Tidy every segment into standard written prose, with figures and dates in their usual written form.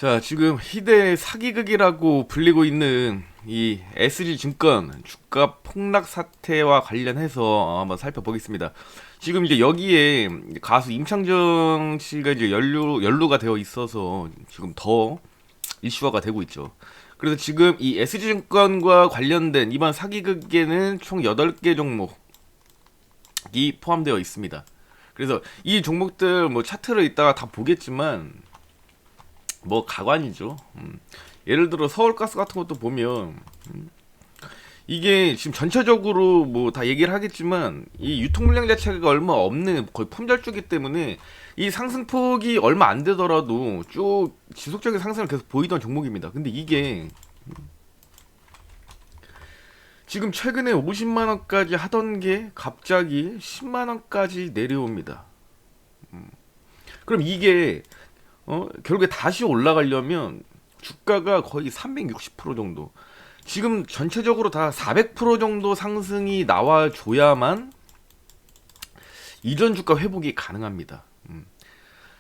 자, 지금 희대 사기극이라고 불리고 있는 이 SG증권 주가 폭락 사태와 관련해서 한번 살펴보겠습니다. 지금 이제 여기에 가수 임창정 씨가 이제 연루가 되어 있어서 지금 더 이슈화가 되고 있죠. 그래서 지금 이 SG증권과 관련된 이번 사기극에는 총 8개 종목이 포함되어 있습니다. 그래서 이 종목들 뭐 차트를 이따가 다 보겠지만 뭐 가관이죠. 예를 들어 서울가스 같은 것도 보면 이게 지금 전체적으로 뭐 다 얘기를 하겠지만 이 유통 물량 자체가 얼마 없는 거의 품절주기 때문에 이 상승폭이 얼마 안 되더라도 쭉 지속적인 상승을 계속 보이던 종목입니다. 근데 이게 지금 최근에 50만 원까지 하던 게 갑자기 10만 원까지 내려옵니다. 그럼 이게 결국에 다시 올라가려면 주가가 거의 360% 정도. 지금 전체적으로 다 400% 정도 상승이 나와줘야만 이전 주가 회복이 가능합니다.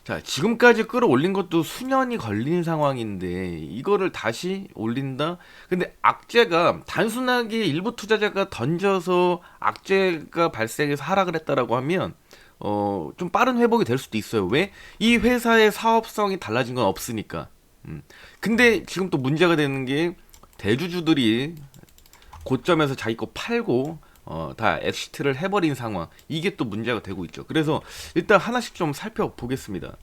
자, 지금까지 끌어올린 것도 수년이 걸린 상황인데 이거를 다시 올린다? 근데 악재가 단순하게 일부 투자자가 던져서 악재가 발생해서 하락을 했다라고 하면 좀 빠른 회복이 될 수도 있어요. 왜? 이 회사의 사업성이 달라진 건 없으니까. 근데 지금 또 문제가 되는 게 대주주들이 고점에서 자기 거 팔고 다 엑시트를 해버린 상황. 이게 또 문제가 되고 있죠. 그래서 일단 하나씩 좀 살펴보겠습니다.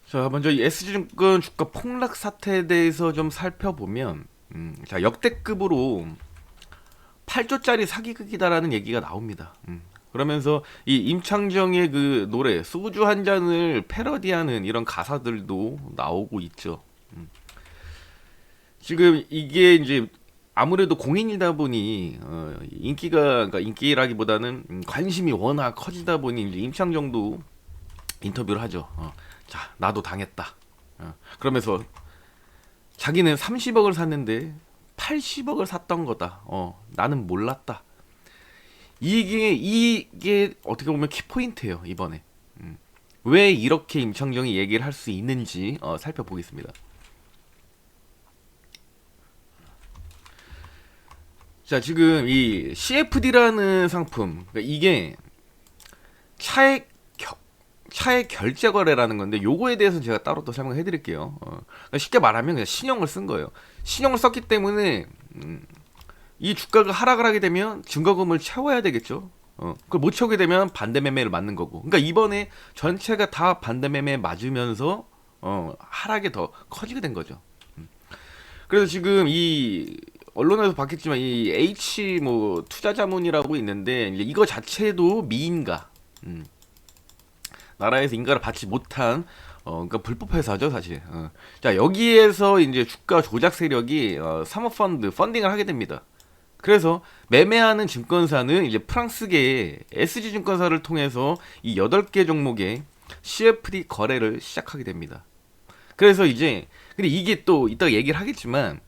자, 먼저 이 SG증권 주가 폭락 사태에 대해서 좀 살펴보면, 자, 역대급으로 8조짜리 사기극이다라는 얘기가 나옵니다. 그러면서 이 임창정의 그 노래 소주 한 잔을 패러디하는 이런 가사들도 나오고 있죠. 지금 이게 이제 아무래도 공인이다 보니 인기가 그러니까 인기라기보다는 관심이 워낙 커지다 보니 이제 임창정도 인터뷰를 하죠. 자, 나도 당했다. 그러면서 자기는 30억을 샀는데 80억을 샀던 거다. 나는 몰랐다. 이게 어떻게 보면 키포인트예요, 이번에. 왜 이렇게 임창정이 얘기를 할 수 있는지 살펴보겠습니다. 자, 지금 이 CFD라는 상품, 그러니까 이게 차액 차액 결제 거래라는 건데 요거에 대해서는 제가 따로 또 설명해 드릴게요. 그러니까 쉽게 말하면 그냥 신용을 쓴 거예요. 신용을 썼기 때문에 이 주가가 하락을 하게 되면 증거금을 채워야 되겠죠. 그걸 못 채우게 되면 반대 매매를 맞는 거고. 그러니까 이번에 전체가 다 반대 매매 맞으면서 하락이 더 커지게 된 거죠. 그래서 지금 이 언론에서 봤겠지만 이 H 뭐 투자자문이라고 있는데 이제 이거 자체도 미인가. 나라에서 인가를 받지 못한 그러니까 불법 회사죠 사실. 자, 여기에서 이제 주가 조작 세력이 사모펀드 펀딩을 하게 됩니다. 그래서 매매하는 증권사는 이제 프랑스계의 SG 증권사를 통해서 이 8개 종목의 CFD 거래를 시작하게 됩니다. 그래서 이제 근데 이게 또 이따가 얘기를 하겠지만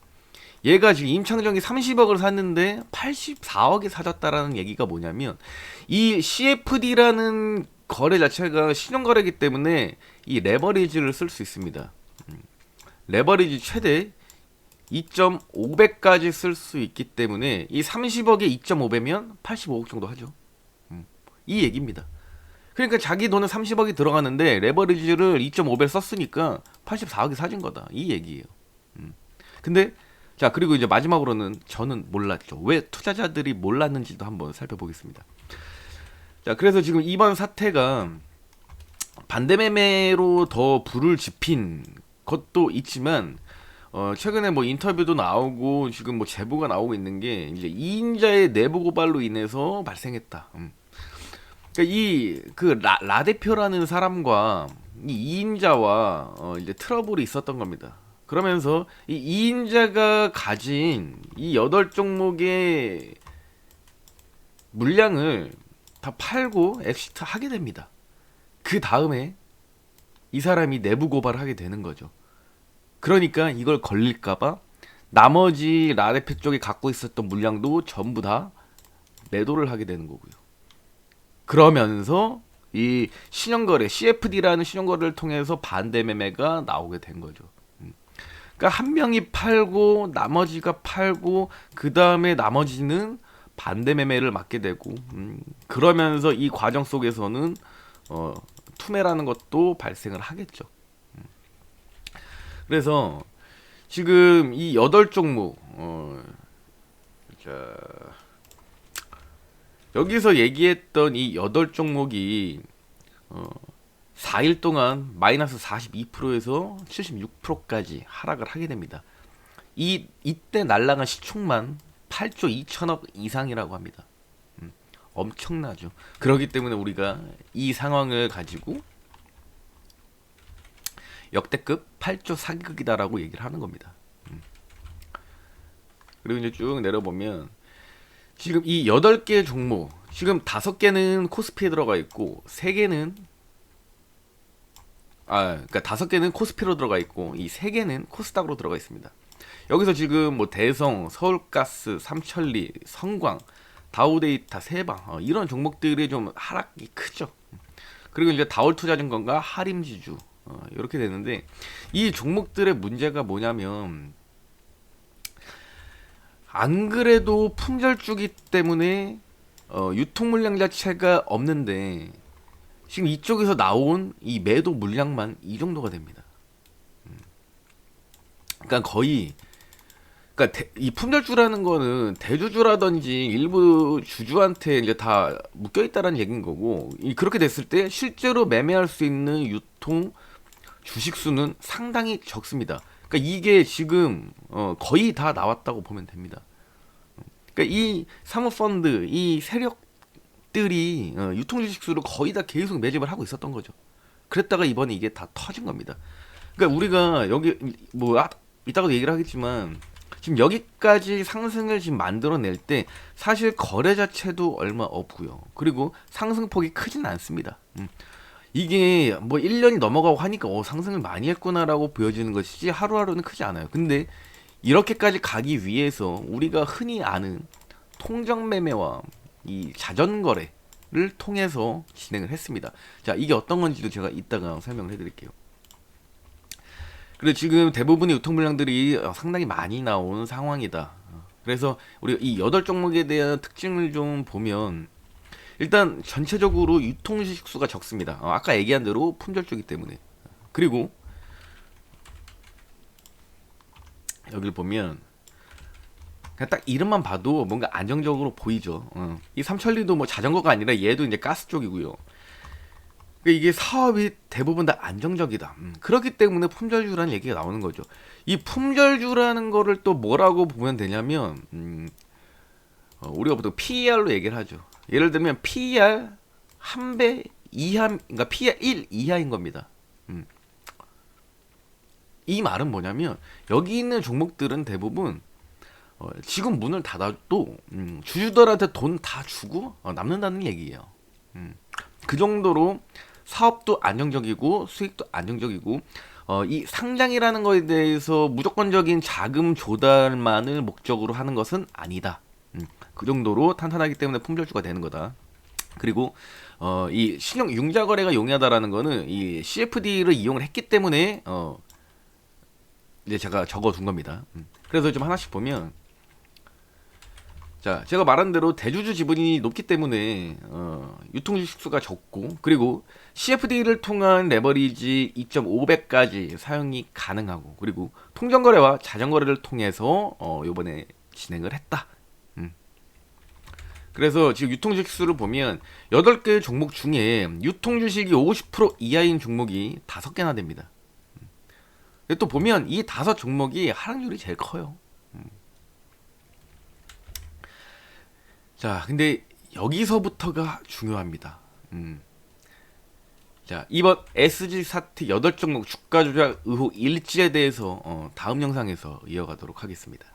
얘가 지금 임창정이 30억을 샀는데 84억에 사줬다라는 얘기가 뭐냐면 이 CFD라는 거래 자체가 신용거래이기 때문에 이 레버리지를 쓸 수 있습니다. 레버리지 최대 2.5배까지 쓸 수 있기 때문에 이 30억에 2.5배면 85억 정도 하죠. 이 얘기입니다. 그러니까 자기 돈은 30억이 들어가는데 레버리지를 2.5배 썼으니까 84억이 사준 거다. 이 얘기예요. 근데 자, 그리고 이제 마지막으로는 저는 몰랐죠. 왜 투자자들이 몰랐는지도 한번 살펴보겠습니다. 자, 그래서 지금 이번 사태가 반대매매로 더 불을 지핀 것도 있지만 최근에 뭐 인터뷰도 나오고 지금 뭐 제보가 나오고 있는 게 이제 이인자의 내부 고발로 인해서 발생했다. 그러니까 이 그 라 대표라는 사람과 이 이인자와 이제 트러블이 있었던 겁니다. 그러면서 이 이인자가 가진 이 8종목의 물량을 다 팔고 엑시트 하게 됩니다. 그 다음에 이 사람이 내부 고발을 하게 되는 거죠. 그러니까 이걸 걸릴까봐 나머지 라데페 쪽이 갖고 있었던 물량도 전부 다 매도를 하게 되는 거고요. 그러면서 이 신용거래 CFD라는 신용거래를 통해서 반대 매매가 나오게 된 거죠. 그러니까 한 명이 팔고 나머지가 팔고 그 다음에 나머지는 반대 매매를 맞게 되고 그러면서 이 과정 속에서는 투매라는 것도 발생을 하겠죠. 그래서 지금 이 8종목 자, 여기서 얘기했던 이 8종목이 4일 동안 마이너스 42%에서 76%까지 하락을 하게 됩니다. 이때 날라간 시총만 8조 2천억 이상이라고 합니다. 엄청나죠. 그렇기 때문에 우리가 이 상황을 가지고 역대급 8조 사기극이다라고 얘기를 하는 겁니다. 그리고 이제 쭉 내려보면 지금 이 8개 종목, 지금 5개는 코스피에 들어가 있고 3개는 그러니까 5개는 코스피로 들어가 있고 이 3개는 코스닥으로 들어가 있습니다. 여기서 지금 뭐 대성, 서울가스, 삼천리, 성광, 다우데이터, 세방 이런 종목들이 좀 하락이 크죠. 그리고 이제 다올투자증권과 하림지주 이렇게 되는데 이 종목들의 문제가 뭐냐면 안 그래도 품절주기 때문에 유통 물량 자체가 없는데 지금 이쪽에서 나온 이 매도 물량만 이 정도가 됩니다. 그러니까 거의 이 품절주라는 거는 대주주라든지 일부 주주한테 이제 다 묶여 있다라는 얘기인 거고 그렇게 됐을 때 실제로 매매할 수 있는 유통 주식 수는 상당히 적습니다. 그러니까 이게 지금 거의 다 나왔다고 보면 됩니다. 그러니까 이 사모펀드, 이 세력들이 유통 주식 수를 거의 다 계속 매집을 하고 있었던 거죠. 그랬다가 이번에 이게 다 터진 겁니다. 그러니까 우리가 여기 뭐 이따가도 얘기를 하겠지만 지금 여기까지 상승을 지금 만들어낼 때 사실 거래 자체도 얼마 없고요. 그리고 상승폭이 크진 않습니다. 이게 뭐 1년이 넘어가고 하니까 상승을 많이 했구나라고 보여지는 것이지 하루하루는 크지 않아요. 근데 이렇게까지 가기 위해서 우리가 흔히 아는 통정 매매와 이 자전 거래를 통해서 진행을 했습니다. 자, 이게 어떤 건지도 제가 이따가 설명을 해드릴게요. 그리고 지금 대부분의 유통 물량들이 상당히 많이 나온 상황이다. 그래서 우리가 이 8종목에 대한 특징을 좀 보면 일단 전체적으로 유통 주식 수가 적습니다. 아까 얘기한 대로 품절주기 때문에. 그리고 여기를 보면 그냥 딱 이름만 봐도 뭔가 안정적으로 보이죠. 이 삼천리도 뭐 자전거가 아니라 얘도 이제 가스 쪽이고요. 그러니까 이게 사업이 대부분 다 안정적이다. 그렇기 때문에 품절주라는 얘기가 나오는 거죠. 이 품절주라는 거를 또 뭐라고 보면 되냐면 우리가 보통 PER로 얘기를 하죠. 예를 들면 PER 1배 이하, 그러니까 PER 1 이하인 겁니다. 이 말은 뭐냐면 여기 있는 종목들은 대부분 지금 문을 닫아도 주주들한테 돈 다 주고 남는다는 얘기예요. 그 정도로 사업도 안정적이고 수익도 안정적이고 이 상장이라는 거에 대해서 무조건적인 자금 조달만을 목적으로 하는 것은 아니다. 그 정도로 탄탄하기 때문에 품절주가 되는 거다. 그리고 이 신용 융자 거래가 용이하다라는 거는 이 CFD를 이용을 했기 때문에 이제 제가 적어둔 겁니다. 그래서 좀 하나씩 보면 자, 제가 말한 대로 대주주 지분이 높기 때문에 유통 주식 수가 적고 그리고 CFD를 통한 레버리지 2.5배까지 사용이 가능하고 그리고 통정거래와 자전거래를 통해서 요번에 진행을 했다. 그래서 지금 유통주식 수를 보면 8개 종목 중에 유통주식이 50% 이하인 종목이 5개나 됩니다. 근데 또 보면 이 5 종목이 하락률이 제일 커요. 자, 근데 여기서부터가 중요합니다. 자, 이번 SG 사태 8종목 주가 조작 의혹 일지에 대해서 다음 영상에서 이어가도록 하겠습니다.